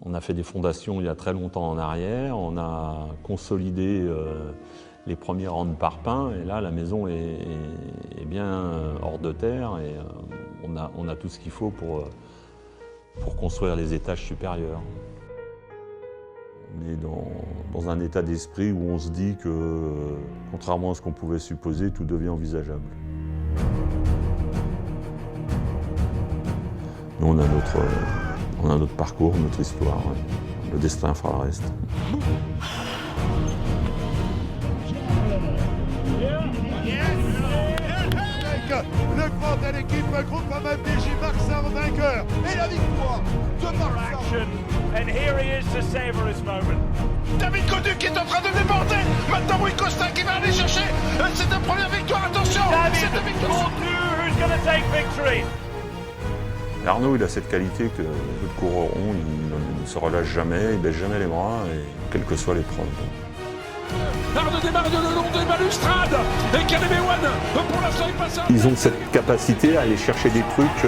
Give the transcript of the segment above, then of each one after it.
On a fait des fondations il y a très longtemps en arrière, on a consolidé les premiers rangs de parpaings et là la maison est bien hors de terre et on a tout ce qu'il faut pour construire les étages supérieurs. On est dans un état d'esprit où on se dit que, contrairement à ce qu'on pouvait supposer, tout devient envisageable. Nous, on a notre parcours, notre histoire. Ouais. Le destin fera le reste. Le grand de l'équipe groupe FDJ Marxin vainqueur et la victoire de Marxin. And here he is to savor his moment. David Godu qui est en train de déborder. Maintenant Rui Costa qui va aller chercher cette première victoire. Attention, cette victoire. Who's going to take victory? Arnaud, il a cette qualité que le coureur rond, il ne se relâche jamais, il baisse jamais les bras, et quelle que soit l'épreuve. Arnaud démarre le long des balustrades et KDB1 pour l'instant il passe. Ils ont cette capacité à aller chercher des trucs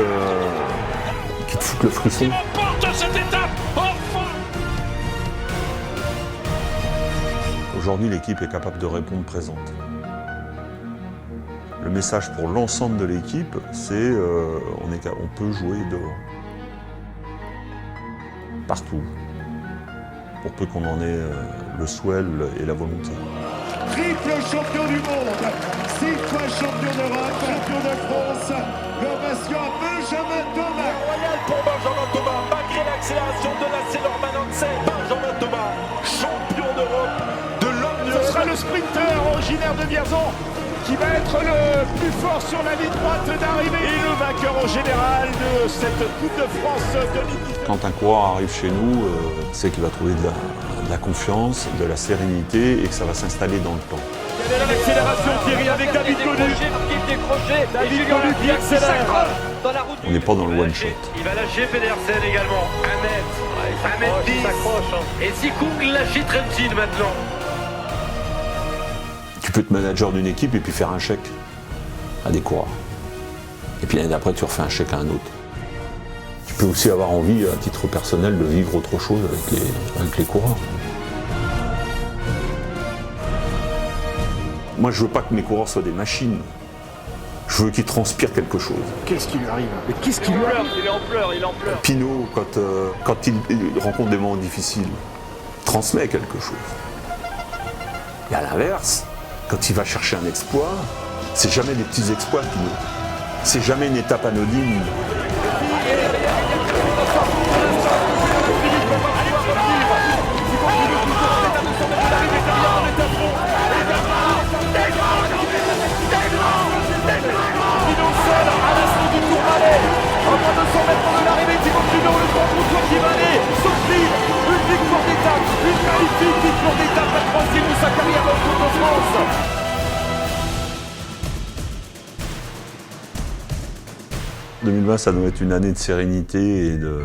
qui te foutent le frisson. Il remporte cette étape, enfin. Aujourd'hui, l'équipe est capable de répondre présente. Le message pour l'ensemble de l'équipe, c'est on peut jouer dehors. Partout. Pour peu qu'on en ait le souhait et la volonté. Triple champion du monde, 6 fois champion d'Europe, champion de France, l'ovation à Benjamin Thomas. Royal pour Benjamin Thomas, malgré l'accélération de la Célorman Hansen. Benjamin Thomas, champion d'Europe de l'Omnium. Ce sera le sprinter originaire de Vierzon qui va être le plus fort sur la ligne droite d'arrivée et le vainqueur au général de cette Coupe de France 2019. Quand un coureur arrive chez nous, c'est qu'il va trouver de la confiance, de la sérénité et que ça va s'installer dans le temps. Quelle est l'accélération Thierry avec David Godu? David Godu qui accélère. On n'est pas dans le one shot. Il va lâcher Pedersen également. 1m10. Et Sikung lâche Trentin maintenant. Tu peux être manager d'une équipe et puis faire un chèque à des coureurs. Et puis l'année d'après, tu refais un chèque à un autre. Tu peux aussi avoir envie, à titre personnel, de vivre autre chose avec les coureurs. Moi, je veux pas que mes coureurs soient des machines. Je veux qu'ils transpirent quelque chose. Qu'est-ce qui lui arrive? Mais qu'est-ce qui lui arrive? Il est en pleurs, il est en pleurs. Pinot, quand il rencontre des moments difficiles, transmet quelque chose. Et à l'inverse, quand il va chercher un exploit, c'est jamais des petits exploits, Pinot. C'est jamais une étape anodine. « 2020, ça doit être une année de sérénité et de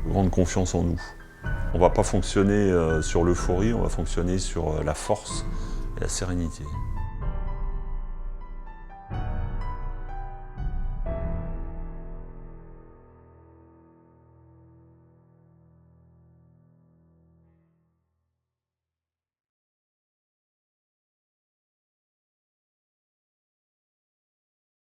grande confiance en nous. On ne va pas fonctionner sur l'euphorie, on va fonctionner sur la force et la sérénité.